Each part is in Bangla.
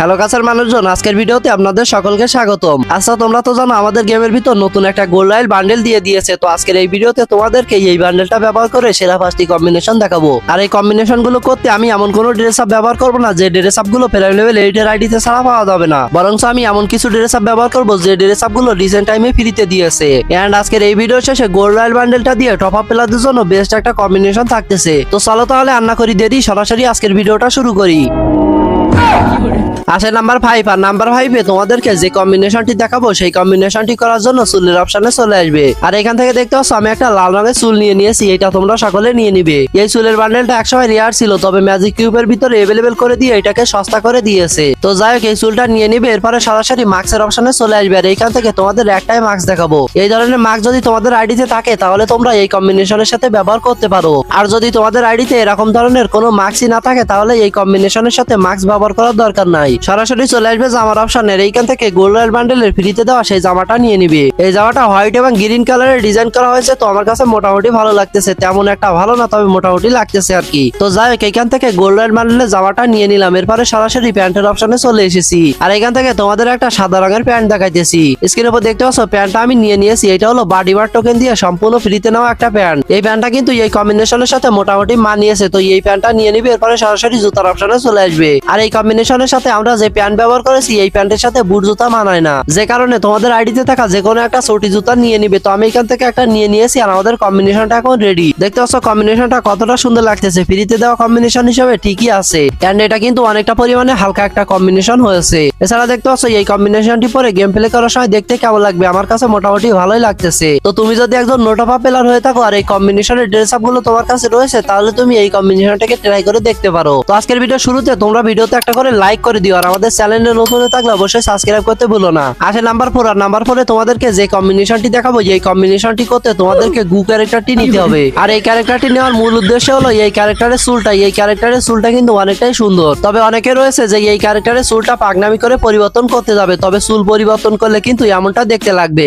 হ্যালো কাছের মানুষজন, আজকের ভিডিওতে আপনাদের সকলকে স্বাগতম। আচ্ছা, তোমরা তো জানো আমাদের গেমের ভিতর নতুন একটা গোল্ড রয়্যাল বান্ডেল দিয়ে দিয়েছে। তো আজকের এই ভিডিওতে তোমাদেরকে এই বান্ডেলটা ব্যবহার করে সেরা 5টি কম্বিনেশন দেখাবো। আর এই কম্বিনেশন গুলো করতে আমি এমন কোনো ড্রেস আপ ব্যবহার করবো না যে ড্রেস আপ গুলো প্রাইম লেভেল 8 এর আইডিতে ছাড়া পাওয়া যাবে না, বরং আমি এমন কিছু ড্রেস আপ ব্যবহার করবো যে ড্রেস আপ গুলো রিসেন্ট টাইমে ফ্রিতে দিয়েছে। এন্ড আজকের এই ভিডিও শেষে গোল্ড রয়্যাল বান্ডেলটা দিয়ে টপ আপ প্লেয়ারদের জন্য বেস্ট একটা কম্বিনেশন থাকতেছে। তো চলো তাহলে আর না করি দেরি, সরাসরি আজকের ভিডিওটা শুরু করি। আসে নাম্বার 5। আর নাম্বার 5 এ তোমাদেরকে যে কম্বিনেশনটি দেখাবো সেই কম্বিনেশনটি করার জন্য চুলের অপশনে চলে আসবে। আর এখান থেকে দেখতে পাচ্ছ আমি একটা লাল রঙের চুল নিয়ে নিয়েছি, এটা তোমরা সকলে নিয়ে নিবে। এই চুলের বান্ডেলটা একসময় রেয়ার ছিল, তবে ম্যাজিক কিউবের ভিতরে अवेलेबल করে দিয়ে এটাকে সস্তা করে দিয়েছে। তো যাই হোক, এই চুলটা নিয়ে নিবে, এরপরে সরাসরি মাস্কের অপশনে চলে আসবে। আর এইখান থেকে তোমাদের একটাই মাস্ক দেখাবো। এই ধরনের মাস্ক যদি তোমাদের আইডিতে থাকে তাহলে তোমরা এই কম্বিনেশনের সাথে ব্যবহার করতে পারো। আর যদি তোমাদের আইডিতে এরকম ধরনের কোনো মাস্কই না থাকে তাহলে এই কম্বিনেশনের সাথে মাস্ক ব্যবহার করার দরকার নাই। সরাসরি চলে আসবে জামার অপশনের, এইখান থেকে গোল্ড রয়্যাল বান্ডেলের ফ্রিতে দেওয়া সেই জামাটা নিয়ে নিবে। এই জামাটা হোয়াইট এবং গ্রিন কালারের ডিজাইন করা হয়েছে, তো আমার কাছে মোটামুটি ভালো লাগতেছে, তেমন একটা ভালো না, তবে মোটামুটি লাগতেছে আর কি। তো যাই হোক, এইখান থেকে গোল্ড রয়্যাল বান্ডেলের জামাটা নিয়ে নিলাম, এরপরে সরাসরি প্যান্টের অপশনে চলে এসেছি। আর এখান থেকে তোমাদের একটা সাদা রঙের প্যান্ট দেখাইতেছি। স্ক্রিনের উপর দেখতে পাচ্ছ প্যান্টটা আমি নিয়ে নিয়েছি। এটা হলো বাডি ওয়ার টোকেন দিয়ে সম্পূর্ণ ফ্রিতে নেওয়া একটা প্যান্ট। এই প্যান্টটা কিন্তু এই কম্বিনেশনের সাথে মোটামুটি মানিয়েছে, তো এই প্যান্টটা নিয়ে নিবে, এরপরে সরাসরি জুতার অপশনে চলে আসবে। আর এই কম্বিনেশনের সাথে আমরা যে প্যান্ট ব্যবহার করেছি এই প্যান্টের সাথে বুট জুতা মানায় না, যে কারণে তোমাদের আইডিতে থাকা যে কোনো একটা চটি জুতা নিয়ে নিবে। তো আমি এখান থেকে একটা নিয়ে নিয়েছি, আর আমাদের কম্বিনেশনটা এখন রেডি। দেখতে পাচ্ছ কম্বিনেশনটা কতটা সুন্দর লাগতেছে, ফ্রিতে দেওয়া কম্বিনেশন হিসেবে ঠিকই আছে, এন্ড এটা কিন্তু অনেকটা পরিমাণে হালকা একটা কম্বিনেশন হয়েছে। এছাড়া দেখতে পাচ্ছ এই কম্বিনেশনটি পরে গেম প্লে করার সময় দেখতে কেমন লাগবে, আমার কাছে মোটামুটি ভালোই লাগতেছে। তো তুমি যদি একজন নোটাপা প্লেয়ার হয়ে থাকো আর এই কম্বিনেশনের ড্রেস আপ গুলো তোমার কাছে রয়েছে, তাহলে তুমি এই কম্বিনেশনটাকে ট্রাই করে দেখতে পারো। তো আজকের ভিডিও শুরুতে তোমরা ভিডিওতে একটা করে লাইক করে দিও, আর আমাদের চ্যানেলে নতুন হয়ে থাকলে অবশ্যই সাবস্ক্রাইব করতে ভুলো না। আসে নাম্বার 4। আর নাম্বার 4 এ তোমাদেরকে যে কম্বিনেশনটি দেখাবো, এই কম্বিনেশনটি করতে তোমাদেরকে গু ক্যারেক্টারটি নিতে হবে। আর এই ক্যারেক্টারটি নেওয়ার মূল উদ্দেশ্য হলো এই ক্যারেক্টারের চুলটা কিন্তু অনেকটাই সুন্দর, তবে অনেকে রয়েছে যে এই ক্যারেক্টারের চুলটা পাগনামি করে পরিবর্তন করতে যাবে, তবে চুল পরিবর্তন করলে কিন্তু এমনটা দেখতে লাগবে।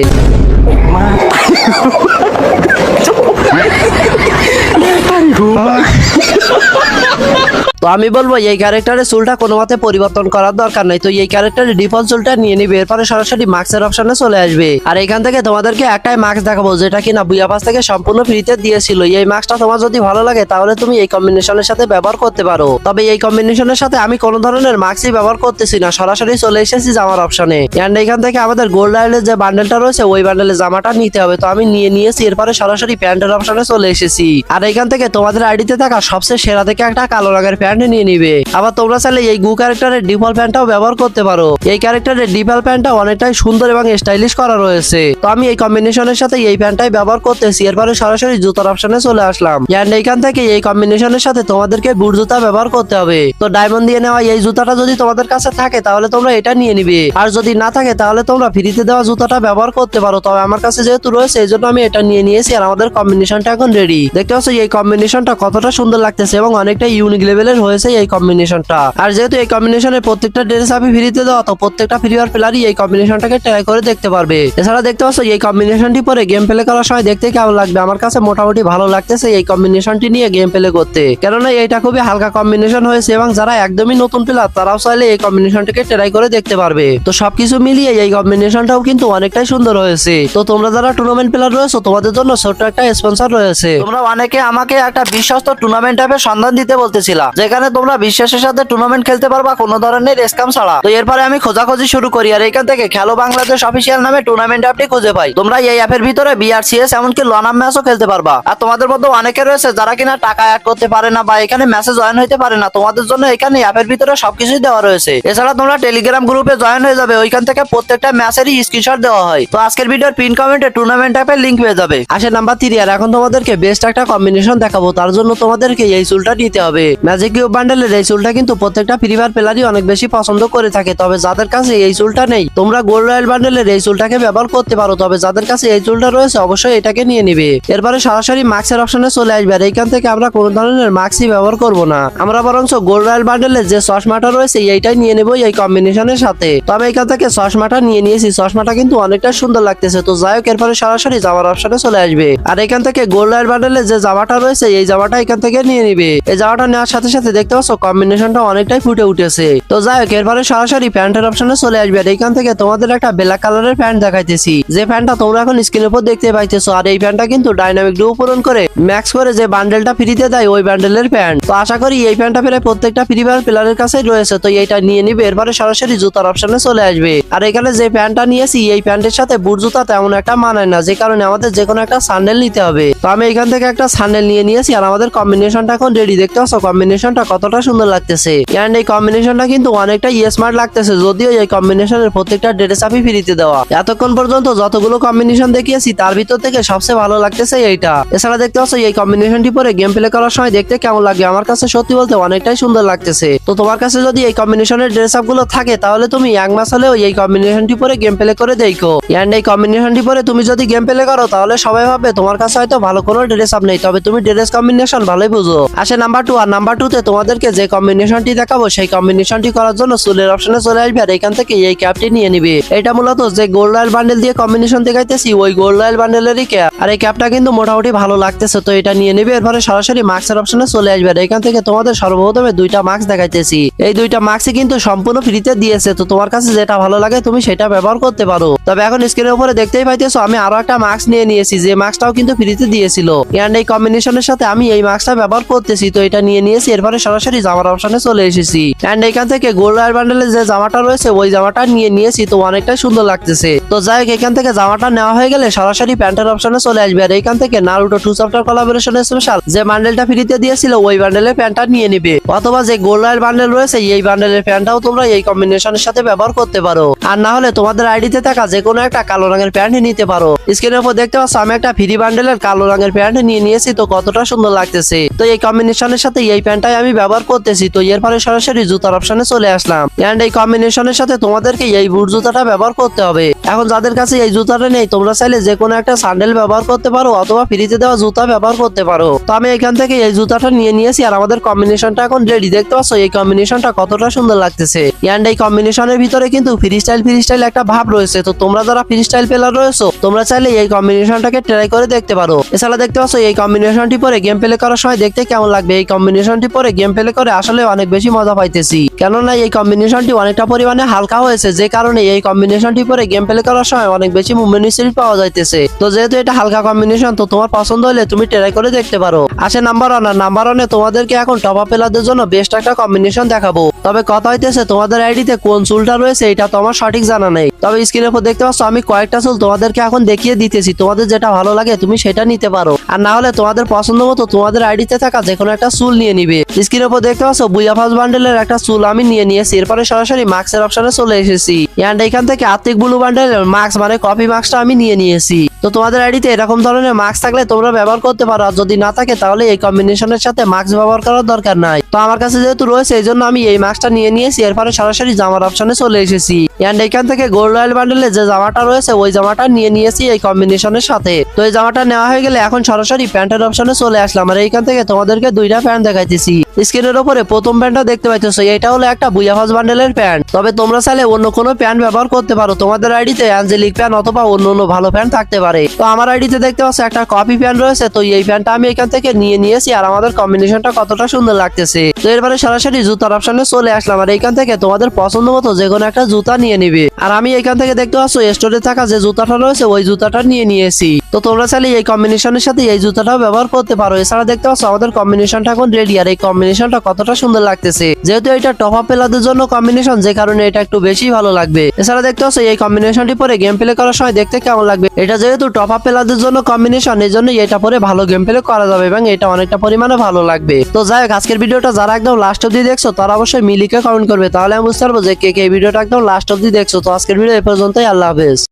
তো আমি বলবো এই ক্যারেক্টারের চুলটা কোনো মতে পরিবর্তন করার দরকার নাই। তো এই ক্যারেক্টারের ডিফল্ট চুলটা নিয়ে নিবে, এরপরে সরাসরি মাস্কের অপশনে চলে আসবে। আর এখান থেকে তোমাদেরকে একটাই মাস্ক দেখাবো, যেটা কিনা বুয়া পাস থেকে সম্পূর্ণ ফ্রিতে দিয়েছিল। এই মাস্কটা তোমার যদি ভালো লাগে তাহলে তুমি এই কম্বিনেশনের সাথে ব্যবহার করতে পারো, তবে এই কম্বিনেশনের সাথে আমি কোনো ধরনের মাস্কই ব্যবহার করতেছি না, সরাসরি চলে এসেছি জামার অপশনে। এন্ড এখান থেকে আমাদের গোল্ড রয়্যালের যে বান্ডেলটা রয়েছে ওই বান্ডেলের জামাটা নিতে হবে, তো আমি নিয়ে নিয়েছি, এরপরে সরাসরি প্যান্টের অপশনে চলে এসেছি। আর এখান থেকে তোমাদের আইডিতে থাকা সবচেয়ে সেরা থেকে একটা কালো রঙের প্যান্ট নিয়ে নিবে। আবার তোমরা চাইলে এই গু ক্যারেক্টারের ডিফল্ট প্যান্টটাও ব্যবহার করতে পারো। এই ক্যারেক্টারের ডিফল্ট প্যান্টটা অনেকটাই সুন্দর এবং স্টাইলিশ করা রয়েছে, তো আমি এই কম্বিনেশনের সাথে এই প্যান্টটাই ব্যবহার করতেছি। এরপরে সরাসরি জুতার অপশনে চলে আসলাম। এন্ড এইখান থেকে এই কম্বিনেশনের সাথে তোমাদেরকে বুট জুতা ব্যবহার করতে হবে। তো ডায়মন্ড দিয়ে নেওয়া এই জুতাটা যদি তোমাদের কাছে থাকে তাহলে তোমরা এটা নিয়ে নিবে, আর যদি না থাকে তাহলে তোমরা ফ্রিতে দেওয়া জুতাটা ব্যবহার করতে পারো, তবে আমার কাছে যেহেতু রয়েছে এই জন্য আমি এটা নিয়ে নিয়েছি। আর আমাদের কম্বিনেশনটা এখন রেডি। দেখতে পাচ্ছ এই কম্বিনেশনটা কতটা সুন্দর লাগতেছে এবং অনেকটা ইউনিক লেভেলের হয়েছে এই কম্বিনেশনটা। আর যেহেতু এই কম্বিনেশনের প্রত্যেকটা ড্রেস আপনি ফ্রিতে দেওয়া, তো প্রত্যেকটা ফ্রি ফায়ার প্লেয়ারই এই কম্বিনেশনটাকে ট্রাই করে দেখতে পারবে। এছাড়া দেখতে পাচ্ছ এই কম্বিনেশনটি পরে গেম প্লে করার সময় দেখতে কেমন লাগবে, আমার কাছে মোটামুটি ভালো লাগতেছে এই কম্বিনেশনটি নিয়ে গেম প্লে করতে, কেননা এটা খুবই হালকা কম্বিনেশন হয়েছে এবং যারা একদমই নতুন প্লেয়ার তারাও চাইলে এই কম্বিনেশনটাকে ট্রাই করে দেখতে পারবে। তো সবকিছু মিলিয়ে এই কম্বিনেশনটাও কিন্তু অনেকটাই সুন্দর হয়েছে। তো তোমরা যারা টুর্নামেন্ট প্লেয়ার রয়েছে তোমাদের জন্য ছোট্ট একটা স্পন্সর রয়েছে। তোমরা অনেকে আমাকে একটা বিশ্বস্ত টুর্নামেন্ট অ্যাপের সন্ধান দিতে বলতেছিলা, যেখানে তোমরা বিশ্বাসের সাথে টুর্নামেন্ট খেলতে পারবা কোনো ধরনের স্ক্যাম ছাড়া। তো এরপরে আমি খোঁজাখুঁজি শুরু করি, আর এখান থেকে খেলো বাংলাদেশ অফিসিয়াল নামে টুর্নামেন্ট অ্যাপটি খুঁজে পাই। তোমরা এই অ্যাপের ভিতরে বিআরসিএস এমনকি লনাম ম্যাচও খেলতে পারবা। আর তোমাদের মধ্যে অনেকে রয়েছে যারা কিনা টাকা অ্যাড করতে পারে না বা এখানে ম্যাচে জয়েন হইতে পারে না, তোমাদের জন্য এখানে অ্যাপের ভিতরে সবকিছুই দেওয়া রয়েছে। এছাড়া তোমরা টেলিগ্রাম গ্রুপে জয়েন হয়ে যাবে, ওইখান থেকে প্রত্যেকটা ম্যাচেরই স্ক্রিনশট দেওয়া হয়। তো আজকের ভিডিওর পিন কমেন্টে টুর্নামেন্ট অ্যাপের লিংক পেয়ে যাবে। আসে নাম্বার 3। আর এখন তোমাদেরকে বেস্ট একটা কম্বিনেশন দেখাবো, তার জন্য তোমাদেরকে এই চুলটা নিতে হবে। ম্যাজিক কিউব বান্ডেলের এই চুলটা কিন্তু প্রত্যেকটা ফ্রি ফায়ার প্লেয়ারই অনেক বেশি পছন্দ করে থাকে, তবে যাদের কাছে এই চুলটা নেই তোমরা গোল্ড রয়্যাল বান্ডেলের এই চুলটাকে ব্যবহার করতে পারো, তবে যাদের কাছে এই চুলটা রয়েছে অবশ্যই এটাকে নিয়ে নিবে। এরপরে সরাসরি মাস্কের অপশনে চলে আসবে। আর এইখান থেকে আমরা কোনো ধরনের মাস্কই ব্যবহার করব না, আমরা বরং গোল্ড রয়্যাল বান্ডেলের যে চশমাটা রয়েছে এইটাই নিয়ে নেবো এই কম্বিনেশনের সাথে। তবে এইখান থেকে চশমাটা নিয়ে নিয়েছি, চশমাটা কিন্তু অনেকটা সুন্দর লাগতেছে। তো যাই হোক, এরপরে সরাসরি জামার অপশনে চলে আসবে। আর এখান থেকে গোল্ড রয়্যাল বান্ডেলের যে জামাটা রয়েছে এই জামাটা এখান থেকে নিয়ে নিবে। এই জামাটা নেওয়ার সাথে সাথে সাথে দেখতে পাচ্ছ কম্বিনেশনটা অনেকটাই ফুটে উঠেছে। তো যাই হোক, এরপরে সরাসরি প্যান্টের অপশনে চলে আসবে। আর এইখান থেকে তোমাদের একটা ব্ল্যাক কালারের প্যান্ট দেখাইতেছি, যে প্যান্টটা তোমরা এখন স্ক্রিনের উপর দেখতে পাইতেছো। আর এই প্যান্টটা কিন্তু ডাইনামিক ডুও পূরণ করে ম্যাক্স করে যে বান্ডেলটা ফ্রিতে দেয় ওই বান্ডেলের প্যান্ট। তো আশা করি এই প্যান্টটা প্রায় প্রত্যেকটা ফ্রি ফায়ার প্লেয়ারের কাছেই রয়েছে, তো এইটা নিয়ে নিবে। এরপরে সরাসরি জুতার অপশনে চলে আসবে। আর এখানে যে প্যান্টটা নিয়েছি এই প্যান্টের সাথে বুট জুতা তেমন একটা মানায় না, যে কারণে আমাদের যে কোনো একটা স্যান্ডেল নিতে হবে। তো আমি এখান থেকে একটা স্যান্ডেল নিয়ে নিয়েছি। আর আমাদের কম্বিনেশনটা এখন রেডি, দেখতে পাচ্ছ কম্বিনেশনটা কতটা সুন্দর লাগতেছে। এন্ড এই কম্বিনেশনটা কিন্তু অনেকটা স্মার্ট লাগতেছে, যদিও এই কম্বিনেশনের প্রত্যেকটা ড্রেস আপই ফ্রিতে দেওয়া। এতক্ষণ পর্যন্ত যতগুলো কম্বিনেশন দেখিয়েছি তার ভিতর থেকে সবচেয়ে ভালো লাগতেছে এইটা। এছাড়া দেখতে পাচ্ছ এই কম্বিনেশনটি পরে গেম প্লে করার সময় দেখতে কেমন লাগবে, আমার কাছে সত্যি বলতে অনেকটাই সুন্দর লাগতেছে। তো তোমার কাছে যদি এই কম্বিনেশনের ড্রেস আপ গুলো থাকে তাহলে তুমি এক মাস হলেও এই কম্বিনেশনটি পরে গেম প্লে করে দেখো। এন্ড এই কম্বিনেশনটি পরে তুমি যদি গেম প্লে করো তাহলে সবাই ভাববে তোমার কাছে হয়তো ভালো কোনো ড্রেস আপ নেই, তবে তুমি ড্রেস কম্বিনেশন ভালোই বুঝো। আসে নাম্বার 2, আর নাম্বার 2 তে তোমাদেরকে যে কম্বিনেশনটি দেখাবো সেই কম্বিনেশনটি করার জন্য চুলের অপশনে চলে আসবে। আর এখান থেকে এই ক্যাপটি নিয়ে নিবে। এটা মূলত যে গোল্ড রয়্যাল বান্ডেল দিয়ে কম্বিনেশন দেখাইতেছি ওই গোল্ড রয়্যাল বান্ডেলেরই ক্যাপ। আর এই ক্যাপটা কিন্তু মোটামুটি ভালো লাগতেছে, তো এটা নিয়ে নিবে। এরপরে সরাসরি মাস্কের অপশনে চলে আসবে। আর এখান থেকে তোমাদের সর্বপ্রথমে দুইটা মাস্ক দেখাইতেছি। এই দুইটা মাস্কই কিন্তু সম্পূর্ণ ফ্রিতে দিয়েছে, তো তোমার কাছে যেটা ভালো লাগে তুমি সেটা ব্যবহার করতে পারো। তবে এখন স্ক্রিনের উপরে দেখতেই পাইতেছো আমি আরো একটা মাস্ক নিয়ে নিয়েছি, যে মাস্কটাও কিন্তু ফ্রিতে দিয়েছিল। এন্ড এই কম্বিনেশনের সাথে আমি এই মাস্কটা ব্যবহার করতেছি, তো এটা নিয়ে নিয়েছি। এরপরে সরাসরি জামার অপশনে চলে এসেছি। এন্ড এখান থেকে গোল্ড রয়্যাল বান্ডেলের যে জামাটা রয়েছে ওই জামাটা নিয়ে নিয়েছি, তো অনেকটাই সুন্দর লাগতেছে। তো যাই হোক, এখান থেকে জামাটা নেওয়া হয়ে গেলে সরাসরি প্যান্টের অপশনে চলে আসবে। আর এখান থেকে নারুটো 2 চ্যাপ্টার কোলাবোরেশন স্পেশাল যে বান্ডেলটা ফ্রিতে দিয়েছিল ওই বান্ডেলের প্যান্টটা নিয়ে নিবে, অথবা যে গোল্ড রয়্যাল বান্ডেল রয়েছে এই বান্ডেলের প্যান্টটাও তোমরা এই কম্বিনেশনের সাথে ব্যবহার করতে পারো। আর না হলে তোমাদের আইডিতে থাকা যে কোনো একটা কালো রঙের প্যান্ট নিতে পারো। স্ক্রিনের উপর দেখতে পাচ্ছ আমি একটা ফ্রি বান্ডেলের কালো রঙের প্যান্ট নিয়ে নিয়েছি, তো কতটা সুন্দর লাগতেছে। তো এই কম্বিনেশনের সাথে এই প্যান্টটাই আমি ব্যবহার করতেছি। তো এরপরে সরাসরি জুতার অপশনে চলে আসলাম। এন্ড এই কম্বিনেশনের সাথে তোমাদেরকে এই বুট জুতাটা ব্যবহার করতে হবে। এখন যাদের কাছে এই জুতাটা নেই তোমরা চাইলে যে কোনো একটা স্যান্ডেল ব্যবহার করতে পারো, অথবা ফ্রিতে দেওয়া জুতা ব্যবহার করতে পারো। তো আমি এখান থেকে এই জুতাটা নিয়ে নিয়েছি। আর আমাদের কম্বিনেশনটা এখন রেডি, দেখতে পাচ্ছ এই কম্বিনেশনটা কতটা সুন্দর লাগতেছে। এন্ড এই কম্বিনেশনের ভিতরে কিন্তু ফ্রি স্টাইল একটা ভাব রয়েছে, তো তোমরা যারা ফ্রি স্টাইল প্লেয়ার রয়েছো তোমরা চাইলে এই কম্বিনেশনটাকে ট্রাই করে দেখতে পারো। এছাড়া দেখতে পাচ্ছ এই কম্বিনেশনটি পরে গেম প্লে করার সময় দেখতে কেমন লাগবে। এই কম্বিনেশনটি পরে গেম প্লে করে আসলে অনেক বেশি মজা পাইতেছি, কেননা এই কম্বিনেশনটি অনেকটা পরিমাণে হালকা হয়েছে, যে কারণে এই কম্বিনেশনটি পরে গেম প্লে করার সময় অনেক বেশি মুভমেন্ট স্পিড পাওয়া যাইতেছে। তো যেহেতু এটা হালকা কম্বিনেশন, তো তোমার পছন্দ হলে তুমি ট্রাই করে দেখতে পারো। আসে নাম্বার 1, আর নাম্বার 1 এ তোমাদেরকে এখন টপ আপ প্লেয়ারদের জন্য বেস্ট একটা কম্বিনেশন দেখাবো। তবে কথা হইতেছে তোমাদের আইডিতে কোন চুলটা রয়েছে এটা তো আমার সঠিক জানা নেই। তবে স্ক্রিনের উপর দেখতে পাচ্ছ আমি কয়েকটা চুল তোমাদেরকে এখন দেখিয়ে দিতেছি, তোমাদের যেটা ভালো লাগে তুমি সেটা নিতে পারো। আর না হলে তোমাদের পছন্দ মতো তোমাদের আইডিতে থাকা যে কোনো একটা চুল নিয়ে নিবে। স্ক্রিনের উপর দেখতে পাচ্ছ বুয়া ফার্স্ট বান্ডেলের একটা চুল আমি নিয়ে নিয়েছি। এরপরে সরাসরি মাস্কের অপশনে চলে এসেছি। এন্ড এখান থেকে আত্মিক ব্লু বান্ডেলের মাস্ক মানে কপি মাস্কটা আমি নিয়ে নিয়েছি। তো তোমাদের আইডিতে এরকম ধরনের মাস্ক থাকলে তোমরা ব্যবহার করতে পারো, আর যদি না থাকে তাহলে এই কম্বিনেশনের সাথে মাস্ক ব্যবহার করার দরকার নাই। তো আমার কাছে যেহেতু রয়েছে এই জন্য আমি এই মাস্কটা নিয়ে নিয়েছি। এরপরে সরাসরি জামার অপশনে চলে এসেছি। এন্ড এখান থেকে গোল্ড রয়্যাল বান্ডেলে যে জামাটা রয়েছে ওই জামাটা নিয়ে নিয়েছি এই কম্বিনেশনের সাথে। তো এই জামাটা নেওয়া হয়ে গেলে এখন সরাসরি প্যান্টের অপশনে চলে আসলাম। আর এইখান থেকে তোমাদেরকে দুইটা প্যান্ট দেখাইতেছি। স্ক্রিনের উপরে প্রথম প্যান্টটা দেখতে পাইতেছো, এটা হলো একটা বুয়া ফার্স্ট বান্ডেলের প্যান্ট। তবে তোমরা চাইলে অন্য কোনো প্যান্ট ব্যবহার করতে পারো, তোমাদের আইডিতে অ্যাঞ্জেলিক প্যান্ট অথবা অন্য ভালো প্যান্ট থাকতে পারে। তো আমার আইডিতে দেখতে পাচ্ছ একটা কপি প্যান্ট রয়েছে, তো এই প্যান্টটা আমি এখান থেকে নিয়ে নিয়েছি। আর আমাদের কম্বিনেশনটা কতটা সুন্দর লাগতেছে। তো এরপরে সরাসরি জুতার অপশনে চলে আসলাম। আর এইখান থেকে তোমাদের পছন্দ মতো যে কোনো একটা জুতা নিয়ে নিবে। আর আমি এখান থেকে দেখতে পাচ্ছ স্টোরে থাকা যে জুতাটা রয়েছে ওই জুতাটা নিয়ে নিয়েছি। তো তোমরা চাইলে এই কম্বিনেশনের সাথে এই জুতাটাও ব্যবহার করতে পারো। এছাড়া দেখতে পাচ্ছ আমাদের কম্বিনেশনটা এখন রেডি। আর এই কম্বিনেশনটা কতটা সুন্দর লাগতেছে, যেহেতু এটা টপ আপ প্লেয়ারদের জন্য কম্বিনেশন, যে কারণে এটা একটু বেশি ভালো লাগবে। এছাড়া দেখতে পাচ্ছ এই কম্বিনেশনটি পরে গেম প্লে করার সময় দেখতে কেমন লাগবে। এটা যেহেতু টপ আপ প্লেয়ারদের জন্য কম্বিনেশন, এই জন্য এটা পরে ভালো গেম প্লে করা যাবে এবং এটা অনেকটা পরিমাণে ভালো লাগবে। তো যাই হোক, আজকের ভিডিওটা যারা একদম লাস্ট অব্দি দেখছো তারা অবশ্যই মিলিকে কমেন্ট করবে, তাহলে আমি বুঝতে পারবো যে কে কে এই ভিডিওটা একদম লাস্ট অব্দি দেখছো। তো আজকের ভিডিও এই পর্যন্তই, আল্লাহ হাফেজ।